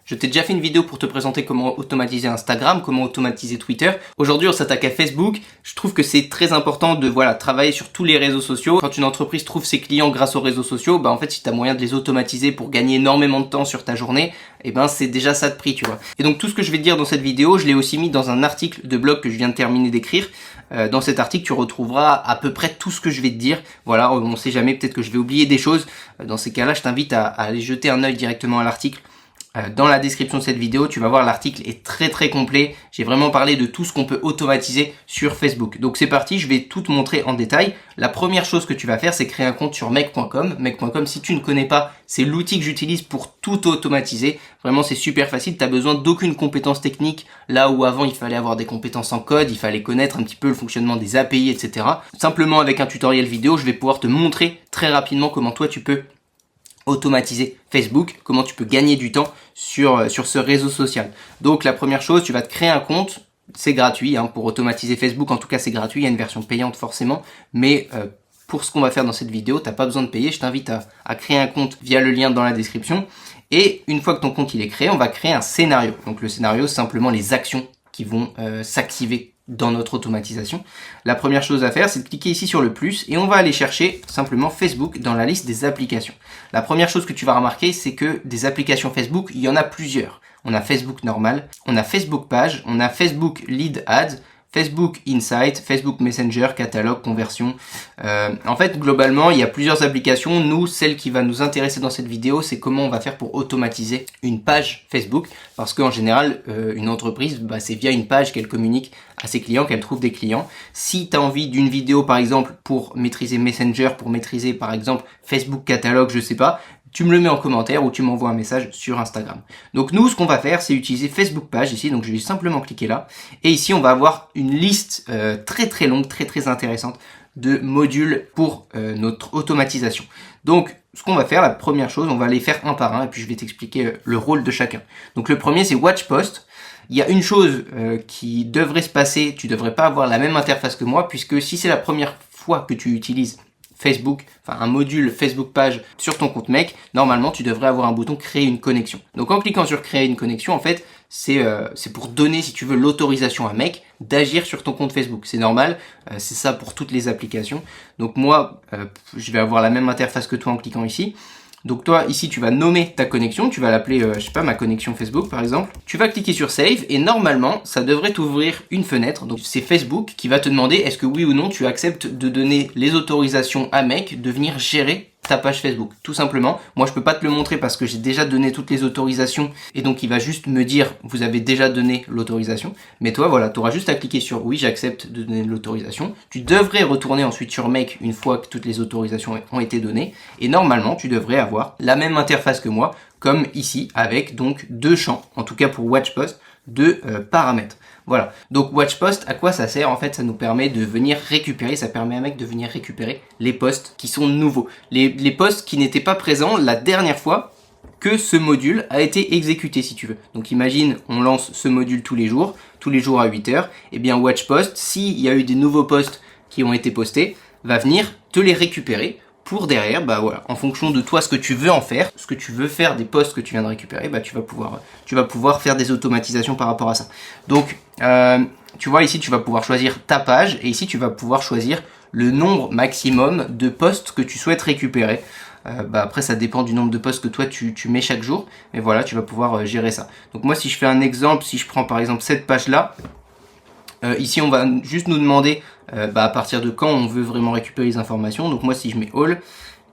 Je t'ai déjà fait une vidéo pour te présenter comment automatiser Instagram, comment automatiser Twitter. Aujourd'hui, on s'attaque à Facebook. Je trouve que c'est très important de travailler sur tous les réseaux sociaux. Quand une entreprise trouve ses clients grâce aux réseaux sociaux, en fait, si tu as moyen de les automatiser pour gagner énormément de temps sur ta journée, c'est déjà ça de prix, tu vois. Et donc tout ce que je vais te dire dans cette vidéo, je l'ai aussi mis dans un article de blog que je viens de terminer d'écrire. Dans cet article, tu retrouveras à peu près tout ce que je vais te dire. Voilà, on sait jamais, peut-être que je vais oublier des choses. Dans ces cas-là, je t'invite à aller jeter un œil directement à l'article. Dans la description de cette vidéo, tu vas voir, l'article est très très complet. J'ai vraiment parlé de tout ce qu'on peut automatiser sur Facebook. Donc c'est parti, je vais tout te montrer en détail. La première chose que tu vas faire, c'est créer un compte sur Make.com. Make.com, si tu ne connais pas, c'est l'outil que j'utilise pour tout automatiser. Vraiment, c'est super facile. Tu n'as besoin d'aucune compétence technique. Là où avant, il fallait avoir des compétences en code, il fallait connaître un petit peu le fonctionnement des API, etc. Simplement avec un tutoriel vidéo, je vais pouvoir te montrer très rapidement comment toi tu peux automatiser Facebook, comment tu peux gagner du temps sur ce réseau social. Donc la première chose, tu vas te créer un compte, c'est gratuit, pour automatiser Facebook, en tout cas c'est gratuit, il y a une version payante forcément, mais pour ce qu'on va faire dans cette vidéo, t'as pas besoin de payer, je t'invite à créer un compte via le lien dans la description, et une fois que ton compte il est créé, on va créer un scénario. Donc le scénario, c'est simplement les actions qui vont s'activer dans notre automatisation. La première chose à faire, c'est de cliquer ici sur le plus et on va aller chercher simplement Facebook dans la liste des applications. La première chose que tu vas remarquer, c'est que des applications Facebook, il y en a plusieurs. On a Facebook normal, on a Facebook page, on a Facebook lead ads, Facebook Insight, Facebook Messenger, catalogue, conversion. En fait, globalement, il y a plusieurs applications. Nous, celle qui va nous intéresser dans cette vidéo, c'est comment on va faire pour automatiser une page Facebook. Parce qu'en général, une entreprise, c'est via une page qu'elle communique à ses clients, qu'elle trouve des clients. Si tu as envie d'une vidéo, par exemple, pour maîtriser Messenger, pour maîtriser, par exemple, Facebook catalogue, je sais pas, tu me le mets en commentaire ou tu m'envoies un message sur Instagram. Donc nous, ce qu'on va faire, c'est utiliser Facebook page ici. Donc je vais simplement cliquer là. Et ici, on va avoir une liste très très longue, très très intéressante de modules pour notre automatisation. Donc ce qu'on va faire, la première chose, on va les faire un par un et puis je vais t'expliquer le rôle de chacun. Donc le premier, c'est Watch Post. Il y a une chose qui devrait se passer, tu devrais pas avoir la même interface que moi, puisque si c'est la première fois que tu utilises Facebook, un module Facebook page sur ton compte Make, normalement tu devrais avoir un bouton créer une connexion. Donc en cliquant sur créer une connexion, en fait, c'est pour donner, si tu veux, l'autorisation à Make d'agir sur ton compte Facebook. C'est normal, c'est ça pour toutes les applications. Donc moi, je vais avoir la même interface que toi en cliquant ici. Donc toi, ici, tu vas nommer ta connexion, tu vas l'appeler, je sais pas, ma connexion Facebook par exemple. Tu vas cliquer sur Save et normalement, ça devrait t'ouvrir une fenêtre. Donc c'est Facebook qui va te demander est-ce que oui ou non tu acceptes de donner les autorisations à Make de venir gérer ta page Facebook, tout simplement. Moi, je peux pas te le montrer parce que j'ai déjà donné toutes les autorisations et donc il va juste me dire vous avez déjà donné l'autorisation. Mais toi, voilà, tu auras juste à cliquer sur oui, j'accepte de donner l'autorisation. Tu devrais retourner ensuite sur Make une fois que toutes les autorisations ont été données et normalement, tu devrais avoir la même interface que moi, comme ici, avec donc deux champs, en tout cas pour Watch Post, deux paramètres. Voilà, donc Watch Post, à quoi ça sert? En fait, ça nous permet de venir récupérer, ça permet à Make de venir récupérer les posts qui sont nouveaux. Les posts qui n'étaient pas présents la dernière fois que ce module a été exécuté, si tu veux. Donc imagine, on lance ce module tous les jours à 8 heures, et bien Watch Post, s'il y a eu des nouveaux posts qui ont été postés, va venir te les récupérer pour derrière, en fonction de toi, ce que tu veux en faire, ce que tu veux faire des posts que tu viens de récupérer, tu vas pouvoir faire des automatisations par rapport à ça. Donc, tu vois ici, tu vas pouvoir choisir ta page et ici, tu vas pouvoir choisir le nombre maximum de posts que tu souhaites récupérer. Après, ça dépend du nombre de posts que toi, tu mets chaque jour. Mais voilà, tu vas pouvoir gérer ça. Donc moi, si je fais un exemple, si je prends par exemple cette page-là, ici, on va juste nous demander à partir de quand on veut vraiment récupérer les informations. Donc moi, si je mets All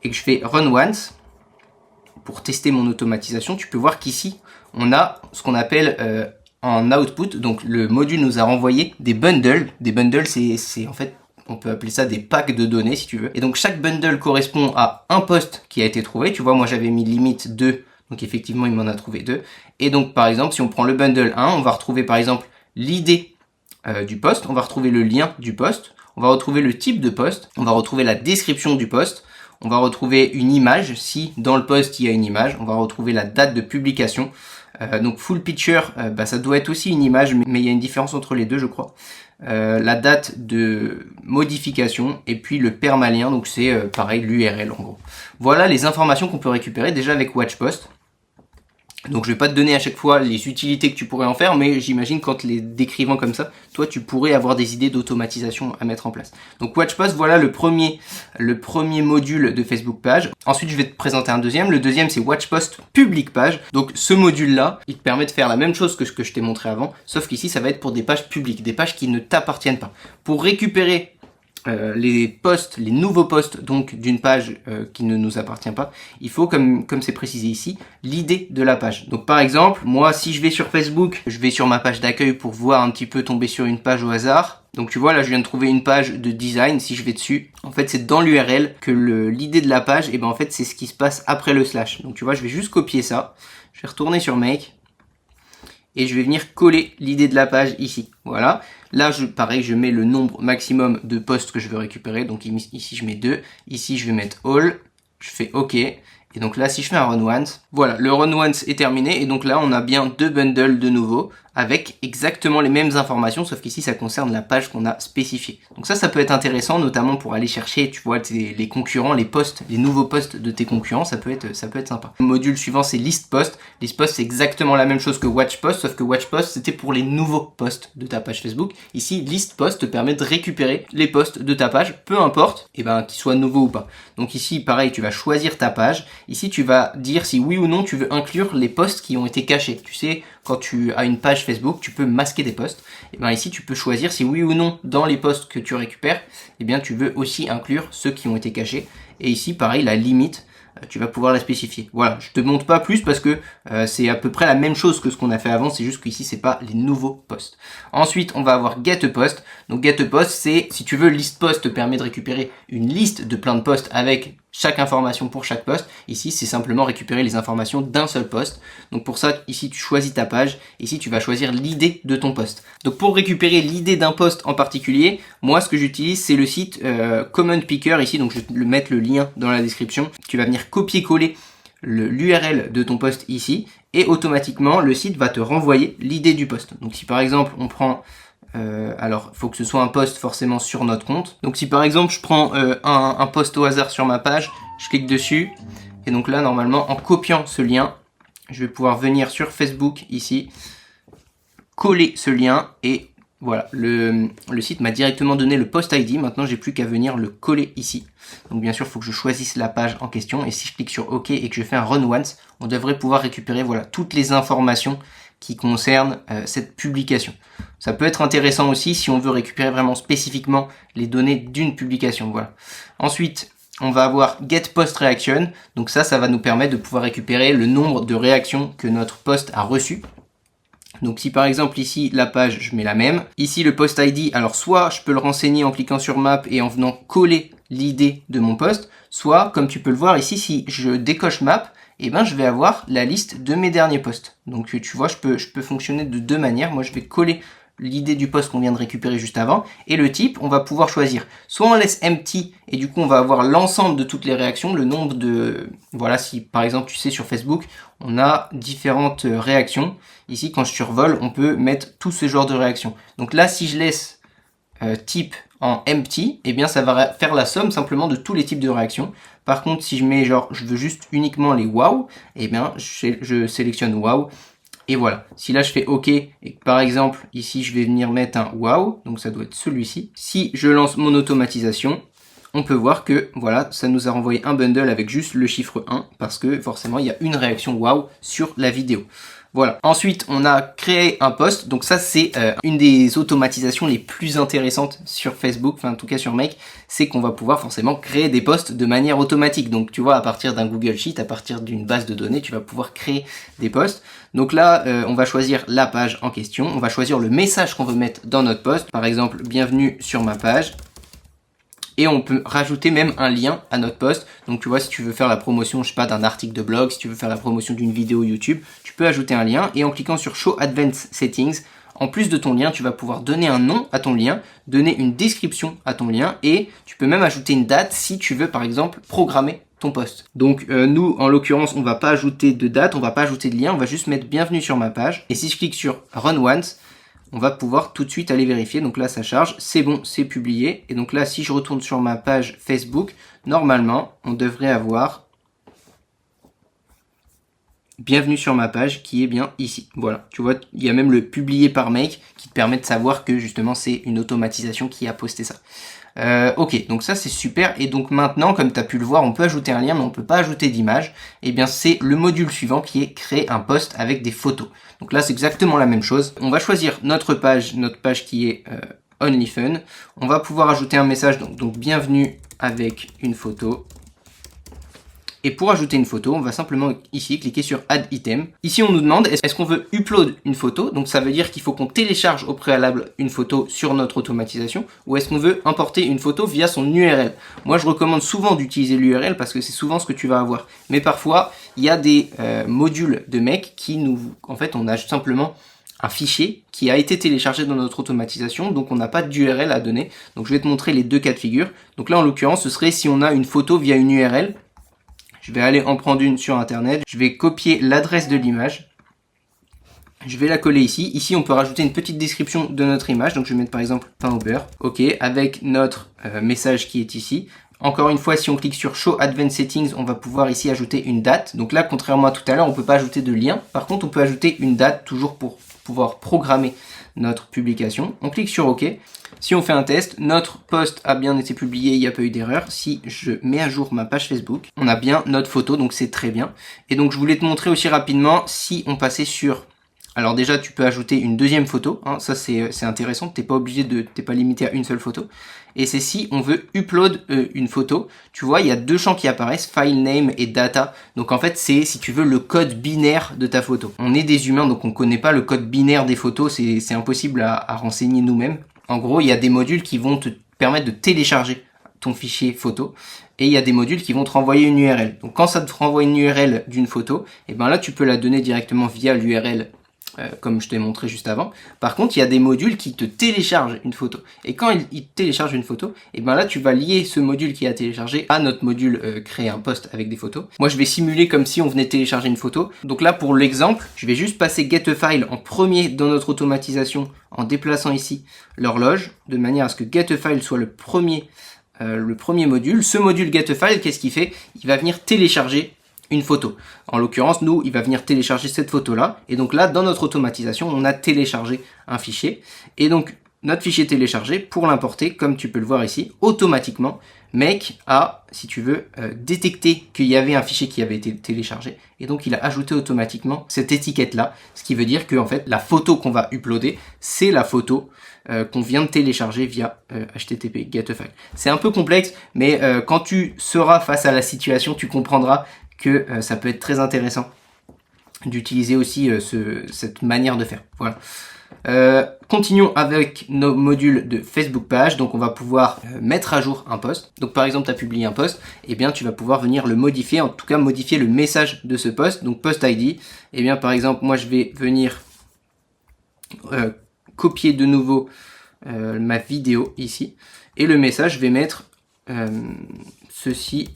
et que je fais Run Once, pour tester mon automatisation, tu peux voir qu'ici, on a ce qu'on appelle en output. Donc le module nous a renvoyé des bundles. Des bundles, c'est en fait, on peut appeler ça des packs de données si tu veux. Et donc chaque bundle correspond à un post qui a été trouvé. Tu vois, moi j'avais mis limite 2. Donc effectivement, il m'en a trouvé 2. Et donc par exemple, si on prend le bundle 1, on va retrouver par exemple l'idée du post, on va retrouver le lien du post, on va retrouver le type de post, on va retrouver la description du post, on va retrouver une image, si dans le post il y a une image, on va retrouver la date de publication. Donc full picture, ça doit être aussi une image, mais il y a une différence entre les deux, je crois. La date de modification et puis le permalien, donc c'est pareil l'URL en gros. Voilà les informations qu'on peut récupérer déjà avec Watch Post. Donc je vais pas te donner à chaque fois les utilités que tu pourrais en faire, mais j'imagine qu'en te les décrivant comme ça, toi tu pourrais avoir des idées d'automatisation à mettre en place. Donc Watch Post, voilà le premier module de Facebook Page. Ensuite je vais te présenter un deuxième. Le deuxième c'est Watch Post Public Page. Donc ce module là, il te permet de faire la même chose que ce que je t'ai montré avant, sauf qu'ici ça va être pour des pages publiques, des pages qui ne t'appartiennent pas. Pour récupérer les posts, les nouveaux posts donc d'une page qui ne nous appartient pas, il faut, comme c'est précisé ici, l'idée de la page. Donc par exemple, moi si je vais sur Facebook, je vais sur ma page d'accueil pour voir un petit peu tomber sur une page au hasard. Donc tu vois là je viens de trouver une page de design, si je vais dessus, en fait c'est dans l'URL que l'idée de la page, et ben en fait c'est ce qui se passe après le slash. Donc tu vois je vais juste copier ça, je vais retourner sur Make, et je vais venir coller l'idée de la page ici. Voilà. Là, pareil, je mets le nombre maximum de posts que je veux récupérer. Donc ici, je mets 2. Ici, je vais mettre All. Je fais OK. Et donc là, si je fais un Run Once, voilà, le Run Once est terminé. Et donc là, on a bien 2 bundles de nouveau avec exactement les mêmes informations, sauf qu'ici, ça concerne la page qu'on a spécifiée. Donc ça peut être intéressant, notamment pour aller chercher, tu vois, les concurrents, les posts, les nouveaux posts de tes concurrents, ça peut être sympa. Le module suivant, c'est List Post. List Post, c'est exactement la même chose que Watch Post, sauf que Watch Post, c'était pour les nouveaux posts de ta page Facebook. Ici, List Post te permet de récupérer les posts de ta page, peu importe, qu'ils soient nouveaux ou pas. Donc ici, pareil, tu vas choisir ta page. Ici, tu vas dire si oui ou non tu veux inclure les posts qui ont été cachés. Tu sais, quand tu as une page Facebook, tu peux masquer des posts. Et bien ici, tu peux choisir si oui ou non, dans les posts que tu récupères, et bien tu veux aussi inclure ceux qui ont été cachés. Et ici, pareil, la limite, tu vas pouvoir la spécifier. Voilà, je te montre pas plus parce que c'est à peu près la même chose que ce qu'on a fait avant, c'est juste qu'ici c'est pas les nouveaux posts. Ensuite, on va avoir Get a Post. Donc Get a Post, c'est, si tu veux, List Post te permet de récupérer une liste de plein de posts avec chaque information pour chaque post. Ici, c'est simplement récupérer les informations d'un seul post. Donc pour ça, ici, tu choisis ta page. Ici, tu vas choisir l'idée de ton post. Donc pour récupérer l'idée d'un post en particulier, moi, ce que j'utilise, c'est le site Comment Picker ici. Donc je vais mettre le lien dans la description. Tu vas venir copier-coller l'URL de ton post ici. Et automatiquement, le site va te renvoyer l'idée du post. Donc si par exemple, on prend... alors, il faut que ce soit un post forcément sur notre compte. Donc si par exemple je prends un post au hasard sur ma page, je clique dessus, et donc là normalement en copiant ce lien, je vais pouvoir venir sur Facebook ici, coller ce lien, et voilà, le site m'a directement donné le post ID. Maintenant j'ai plus qu'à venir le coller ici. Donc bien sûr il faut que je choisisse la page en question, et si je clique sur OK et que je fais un Run Once, on devrait pouvoir récupérer voilà toutes les informations qui concernent cette publication. Ça peut être intéressant aussi si on veut récupérer vraiment spécifiquement les données d'une publication. Voilà. Ensuite, on va avoir Get Post Reaction. Donc ça va nous permettre de pouvoir récupérer le nombre de réactions que notre post a reçues. Donc si par exemple ici la page, je mets la même. Ici le post ID, alors soit je peux le renseigner en cliquant sur Map et en venant coller l'idée de mon post, soit comme tu peux le voir ici, si je décoche Map, et ben je vais avoir la liste de mes derniers posts. Donc tu vois, je peux fonctionner de deux manières. Moi je vais coller l'idée du post qu'on vient de récupérer juste avant, et le type, on va pouvoir choisir. Soit on laisse empty, et du coup on va avoir l'ensemble de toutes les réactions, le nombre de... Voilà, si par exemple tu sais sur Facebook, on a différentes réactions. Ici quand je survole, on peut mettre tout ce genre de réactions. Donc là si je laisse type en empty, et bien ça va faire la somme simplement de tous les types de réactions. Par contre si je mets genre, je veux juste uniquement les wow, et bien je sélectionne wow. Et voilà, si là je fais OK, et que par exemple, ici je vais venir mettre un wow, donc ça doit être celui-ci. Si je lance mon automatisation, on peut voir que voilà, ça nous a renvoyé un bundle avec juste le chiffre 1, parce que forcément il y a une réaction wow sur la vidéo. Voilà. Ensuite, on a créé un post. Donc ça, c'est une des automatisations les plus intéressantes sur Facebook, enfin en tout cas sur Make, c'est qu'on va pouvoir forcément créer des posts de manière automatique. Donc tu vois, à partir d'un Google Sheet, à partir d'une base de données, tu vas pouvoir créer des posts. Donc là, on va choisir la page en question. On va choisir le message qu'on veut mettre dans notre post. Par exemple, bienvenue sur ma page. Et on peut rajouter même un lien à notre post. Donc tu vois, si tu veux faire la promotion, je sais pas, d'un article de blog, si tu veux faire la promotion d'une vidéo YouTube, tu peux ajouter un lien. Et en cliquant sur Show Advanced Settings, en plus de ton lien, tu vas pouvoir donner un nom à ton lien, donner une description à ton lien, et tu peux même ajouter une date si tu veux par exemple programmer ton post. Donc nous, en l'occurrence, on va pas ajouter de date, on va pas ajouter de lien, on va juste mettre bienvenue sur ma page. Et si je clique sur Run Once, on va pouvoir tout de suite aller vérifier. Donc là, ça charge, c'est bon, c'est publié. Et donc là, si je retourne sur ma page Facebook, normalement, on devrait avoir bienvenue sur ma page qui est bien ici. Voilà, tu vois, il y a même le publier par make qui te permet de savoir que justement c'est une automatisation qui a posté ça. Ok, donc ça c'est super. Et donc maintenant, comme tu as pu le voir, on peut ajouter un lien, mais on peut pas ajouter d'image. Et bien c'est le module suivant qui est créer un post avec des photos. Donc là c'est exactement la même chose. On va choisir notre page qui est OnlyFun. On va pouvoir ajouter un message, donc bienvenue avec une photo. Et pour ajouter une photo, on va simplement ici cliquer sur Add Item. Ici, on nous demande est-ce qu'on veut upload une photo, donc ça veut dire qu'il faut qu'on télécharge au préalable une photo sur notre automatisation, ou est-ce qu'on veut importer une photo via son URL. Moi, je recommande souvent d'utiliser l'URL parce que c'est souvent ce que tu vas avoir. Mais parfois, il y a des modules de mecs qui en fait, on a simplement un fichier qui a été téléchargé dans notre automatisation, donc on n'a pas d'URL à donner. Donc je vais te montrer les deux cas de figure. Donc là, en l'occurrence, ce serait si on a une photo via une URL. Je vais aller en prendre une sur internet, je vais copier l'adresse de l'image, je vais la coller ici. Ici, on peut rajouter une petite description de notre image, donc je vais mettre par exemple pain au beurre, ok, avec notre message qui est ici. Encore une fois, si on clique sur Show Advanced Settings, on va pouvoir ici ajouter une date. Donc là, contrairement à tout à l'heure, on ne peut pas ajouter de lien. Par contre, on peut ajouter une date, toujours pour pouvoir programmer notre publication. On clique sur OK. Si on fait un test, notre post a bien été publié, il n'y a pas eu d'erreur. Si je mets à jour ma page Facebook, on a bien notre photo, donc c'est très bien. Et donc je voulais te montrer aussi rapidement, si on passait sur... Alors déjà, tu peux ajouter une deuxième photo, hein, ça c'est intéressant, t'es pas limité à une seule photo. Et c'est si on veut upload une photo, tu vois, il y a deux champs qui apparaissent, file name et data. Donc en fait, c'est, si tu veux, le code binaire de ta photo. On est des humains, donc on connaît pas le code binaire des photos, c'est impossible à renseigner nous-mêmes. En gros, il y a des modules qui vont te permettre de télécharger ton fichier photo, et il y a des modules qui vont te renvoyer une URL. Donc quand ça te renvoie une URL d'une photo, et ben là tu peux la donner directement via l'URL comme je t'ai montré juste avant. Par contre, il y a des modules qui te téléchargent une photo. Et quand ils téléchargent une photo, et ben là tu vas lier ce module qui a téléchargé à notre module créer un post avec des photos. Moi je vais simuler comme si on venait télécharger une photo. Donc là pour l'exemple, je vais juste passer get a file en premier dans notre automatisation en déplaçant ici l'horloge, de manière à ce que get a file soit le premier module. Ce module get a file, qu'est-ce qu'il fait? Il va venir télécharger une photo. En l'occurrence, nous, il va venir télécharger cette photo-là. Et donc là, dans notre automatisation, on a téléchargé un fichier. Et donc, notre fichier téléchargé, pour l'importer, comme tu peux le voir ici, automatiquement, Make a, si tu veux, détecté qu'il y avait un fichier qui avait été téléchargé. Et donc, il a ajouté automatiquement cette étiquette-là. Ce qui veut dire que, en fait, la photo qu'on va uploader, c'est la photo qu'on vient de télécharger via HTTP GetAFile. C'est un peu complexe, mais quand tu seras face à la situation, tu comprendras que ça peut être très intéressant d'utiliser aussi cette manière de faire. Voilà. Continuons avec nos modules de Facebook page. Donc on va pouvoir mettre à jour un post. Donc par exemple tu as publié un post, et bien tu vas pouvoir venir le modifier, en tout cas modifier le message de ce post. Donc post ID, et bien par exemple moi je vais venir copier de nouveau ma vidéo ici, et le message je vais mettre ceci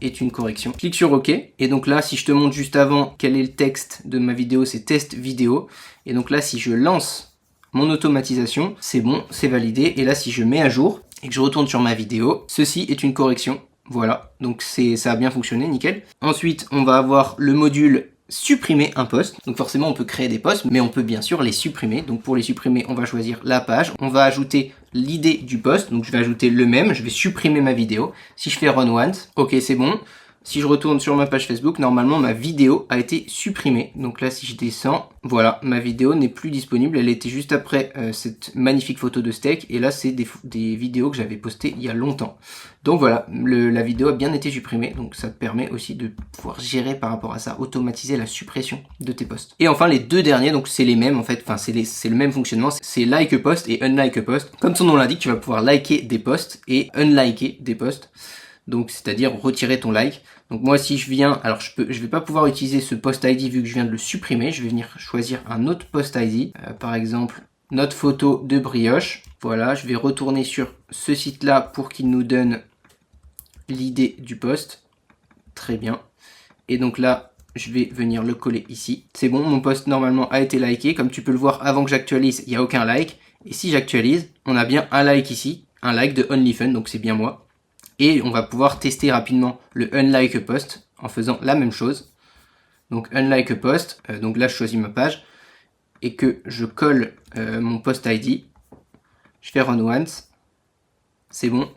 est une correction. Clique sur OK, et donc là si je te montre juste avant quel est le texte de ma vidéo, c'est test vidéo, et donc là si je lance mon automatisation, c'est bon, c'est validé, et là si je mets à jour et que je retourne sur ma vidéo, ceci est une correction. Voilà, donc ça a bien fonctionné, nickel. Ensuite on va avoir le module supprimer un post. Donc forcément on peut créer des posts, mais on peut bien sûr les supprimer. Donc pour les supprimer, on va choisir la page, on va ajouter l'idée du post, donc je vais ajouter le même, je vais supprimer ma vidéo. Si je fais run once, ok c'est bon. Si je retourne sur ma page Facebook, normalement ma vidéo a été supprimée. Donc là si je descends, voilà, ma vidéo n'est plus disponible, elle était juste après cette magnifique photo de steak, et là c'est des vidéos que j'avais postées il y a longtemps. Donc voilà, la vidéo a bien été supprimée, donc ça te permet aussi de pouvoir gérer par rapport à ça, automatiser la suppression de tes posts. Et enfin les deux derniers, donc c'est les mêmes en fait, enfin c'est le même fonctionnement, c'est like a post et unlike a post. Comme son nom l'indique, tu vas pouvoir liker des posts et unliker des posts. Donc c'est-à-dire retirer ton like. Donc moi si je viens, alors je vais pas pouvoir utiliser ce post ID vu que je viens de le supprimer, je vais venir choisir un autre post ID, par exemple notre photo de brioche. Voilà, je vais retourner sur ce site là pour qu'il nous donne l'idée du post. Très bien. Et donc là je vais venir le coller ici. C'est bon, mon post normalement a été liké. Comme tu peux le voir, avant que j'actualise, il n'y a aucun like. Et si j'actualise, on a bien un like ici, un like de OnlyFun, donc c'est bien moi. Et on va pouvoir tester rapidement le unlike post en faisant la même chose. donc unlike a post, donc là je choisis ma page, et que je colle mon post ID, je fais run once, c'est bon,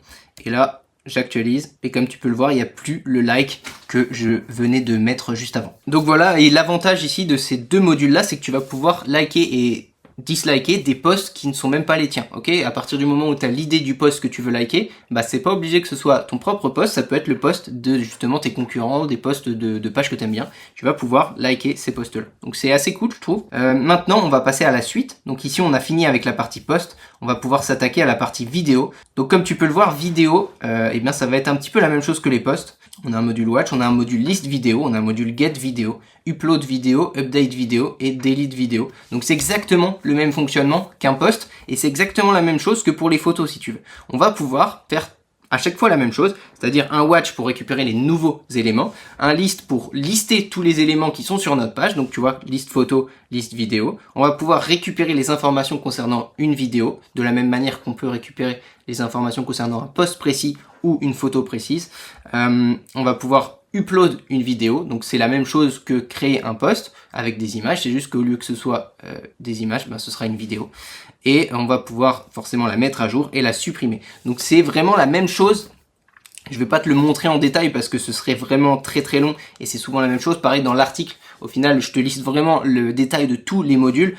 et là j'actualise, et comme tu peux le voir, il n'y a plus le like que je venais de mettre juste avant. Donc voilà, et l'avantage ici de ces deux modules là, c'est que tu vas pouvoir liker et disliker des posts qui ne sont même pas les tiens, ok? À partir du moment où tu as l'idée du post que tu veux liker, bah c'est pas obligé que ce soit ton propre post, ça peut être le post de justement tes concurrents, des posts de pages que tu aimes bien, tu vas pouvoir liker ces posts là. Donc c'est assez cool je trouve. Maintenant on va passer à la suite, donc ici on a fini avec la partie post, on va pouvoir s'attaquer à la partie vidéo. Donc comme tu peux le voir, vidéo, eh bien ça va être un petit peu la même chose que les posts. On a un module watch, on a un module list vidéo, on a un module get vidéo, upload vidéo, update vidéo et delete vidéo. Donc c'est exactement le même fonctionnement qu'un post et c'est exactement la même chose que pour les photos si tu veux. On va pouvoir faire à chaque fois la même chose, c'est-à-dire un watch pour récupérer les nouveaux éléments, un list pour lister tous les éléments qui sont sur notre page, donc tu vois, liste photo, liste vidéo. On va pouvoir récupérer les informations concernant une vidéo, de la même manière qu'on peut récupérer les informations concernant un post précis ou une photo précise. On va pouvoir upload une vidéo, donc c'est la même chose que créer un post avec des images, c'est juste qu'au lieu que ce soit des images, ben, ce sera une vidéo. Et on va pouvoir forcément la mettre à jour et la supprimer. Donc c'est vraiment la même chose. Je vais pas te le montrer en détail parce que ce serait vraiment très très long et c'est souvent la même chose. Pareil dans l'article, au final je te liste vraiment le détail de tous les modules.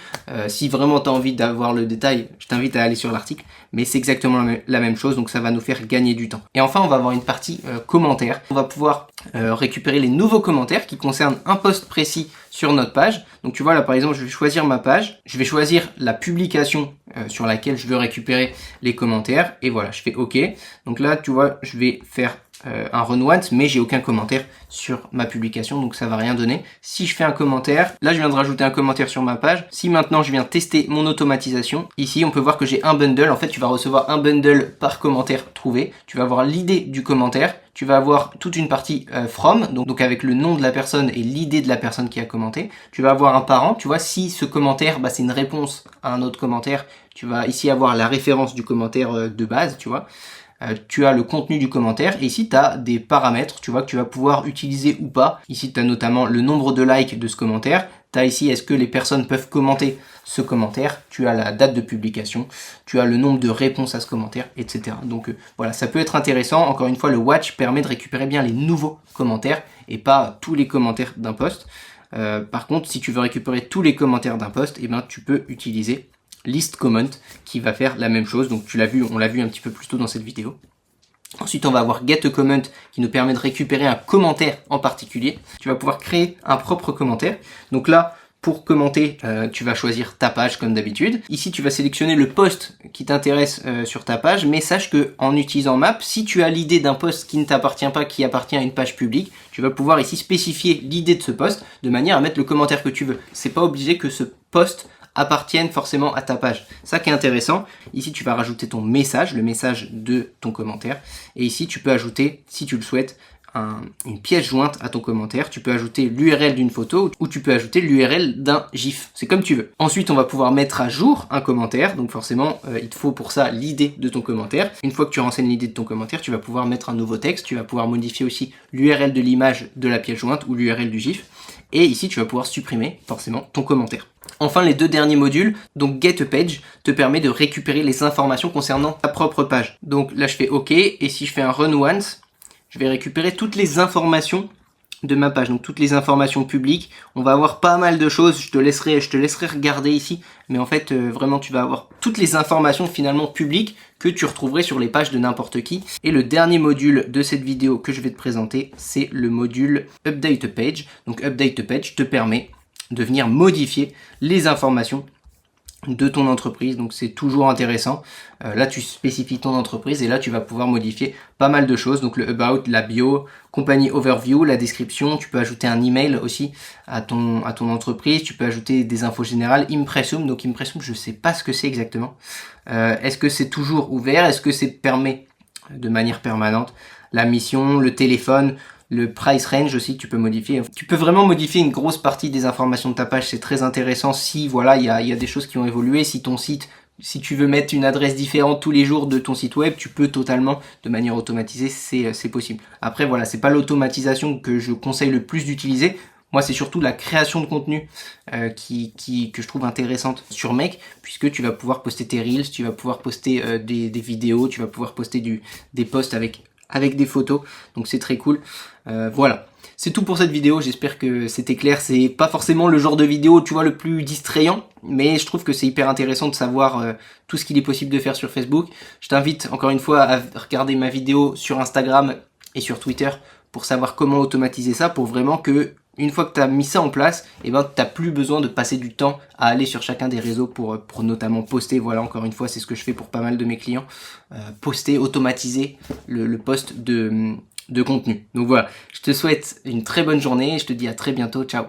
Si vraiment tu as envie d'avoir le détail, je t'invite à aller sur l'article. Mais c'est exactement la même chose, donc ça va nous faire gagner du temps. Et enfin on va avoir une partie commentaires. On va pouvoir récupérer les nouveaux commentaires qui concernent un post précis sur notre page. Donc tu vois là par exemple je vais choisir ma page, je vais choisir la publication sur laquelle je veux récupérer les commentaires et voilà je fais OK. Donc là tu vois je vais faire un run once mais j'ai aucun commentaire sur ma publication donc ça va rien donner. Si je fais un commentaire, là je viens de rajouter un commentaire sur ma page. Si maintenant je viens tester mon automatisation, ici on peut voir que j'ai un bundle. En fait tu vas recevoir un bundle par commentaire trouvé. Tu vas avoir l'idée du commentaire. Tu vas avoir toute une partie from, donc avec le nom de la personne et l'idée de la personne qui a commenté. Tu vas avoir un parent, tu vois, si ce commentaire, bah, c'est une réponse à un autre commentaire, tu vas ici avoir la référence du commentaire de base, tu vois. Tu as le contenu du commentaire et ici tu as des paramètres, tu vois, que tu vas pouvoir utiliser ou pas. Ici tu as notamment le nombre de likes de ce commentaire. Tu as ici est-ce que les personnes peuvent commenter ce commentaire. Tu as la date de publication, tu as le nombre de réponses à ce commentaire, etc. Donc voilà, ça peut être intéressant. Encore une fois, le watch permet de récupérer bien les nouveaux commentaires et pas tous les commentaires d'un post. Par contre, si tu veux récupérer tous les commentaires d'un post, eh ben, tu peux utiliser list comment qui va faire la même chose. Donc tu l'as vu, on l'a vu un petit peu plus tôt dans cette vidéo. Ensuite, on va avoir get a comment qui nous permet de récupérer un commentaire en particulier. Tu vas pouvoir créer un propre commentaire. Donc là, pour commenter, tu vas choisir ta page comme d'habitude. Ici, tu vas sélectionner le post qui t'intéresse sur ta page, mais sache que en utilisant Map, si tu as l'idée d'un post qui ne t'appartient pas, qui appartient à une page publique, tu vas pouvoir ici spécifier l'idée de ce post de manière à mettre le commentaire que tu veux. C'est pas obligé que ce post appartiennent forcément à ta page. Ça qui est intéressant, ici tu vas rajouter ton message, le message de ton commentaire, et ici tu peux ajouter, si tu le souhaites, une pièce jointe à ton commentaire. Tu peux ajouter l'URL d'une photo ou tu peux ajouter l'URL d'un GIF. C'est comme tu veux. Ensuite, on va pouvoir mettre à jour un commentaire. Donc forcément, il te faut pour ça l'idée de ton commentaire. Une fois que tu renseignes l'idée de ton commentaire, tu vas pouvoir mettre un nouveau texte. Tu vas pouvoir modifier aussi l'URL de l'image de la pièce jointe ou l'URL du GIF. Et ici, tu vas pouvoir supprimer forcément ton commentaire. Enfin, les deux derniers modules, donc Get a Page, te permet de récupérer les informations concernant ta propre page. Donc là, je fais OK. Et si je fais un Run Once, je vais récupérer toutes les informations de ma page, donc toutes les informations publiques. On va avoir pas mal de choses, je te laisserai regarder ici, mais en fait vraiment tu vas avoir toutes les informations finalement publiques que tu retrouverais sur les pages de n'importe qui. Et le dernier module de cette vidéo que je vais te présenter, c'est le module Update a Page. Donc Update a Page te permet de venir modifier les informations de ton entreprise, donc c'est toujours intéressant. Là tu spécifies ton entreprise et là tu vas pouvoir modifier pas mal de choses, donc le about, la bio, compagnie overview, la description. Tu peux ajouter un email aussi à ton entreprise, tu peux ajouter des infos générales, impressum. Donc impressum, je sais pas ce que c'est exactement. Est-ce que c'est toujours ouvert, est-ce que c'est permet de manière permanente, la mission, le téléphone, le price range aussi, tu peux modifier. Tu peux vraiment modifier une grosse partie des informations de ta page, c'est très intéressant. Si voilà, il y a des choses qui ont évolué, si ton site, si tu veux mettre une adresse différente tous les jours de ton site web, tu peux totalement, de manière automatisée, c'est possible. Après voilà, c'est pas l'automatisation que je conseille le plus d'utiliser. Moi, c'est surtout la création de contenu que je trouve intéressante sur Make, puisque tu vas pouvoir poster tes Reels, tu vas pouvoir poster des vidéos, tu vas pouvoir poster des posts avec des photos, donc c'est très cool. Voilà. C'est tout pour cette vidéo, j'espère que c'était clair. C'est pas forcément le genre de vidéo, tu vois, le plus distrayant, mais je trouve que c'est hyper intéressant de savoir tout ce qu'il est possible de faire sur Facebook. Je t'invite encore une fois à regarder ma vidéo sur Instagram et sur Twitter pour savoir comment automatiser ça, pour vraiment que une fois que tu as mis ça en place, eh ben, tu n'as plus besoin de passer du temps à aller sur chacun des réseaux pour notamment poster. Voilà, encore une fois, c'est ce que je fais pour pas mal de mes clients. Poster, automatiser le post de contenu. Donc voilà, je te souhaite une très bonne journée et je te dis à très bientôt. Ciao.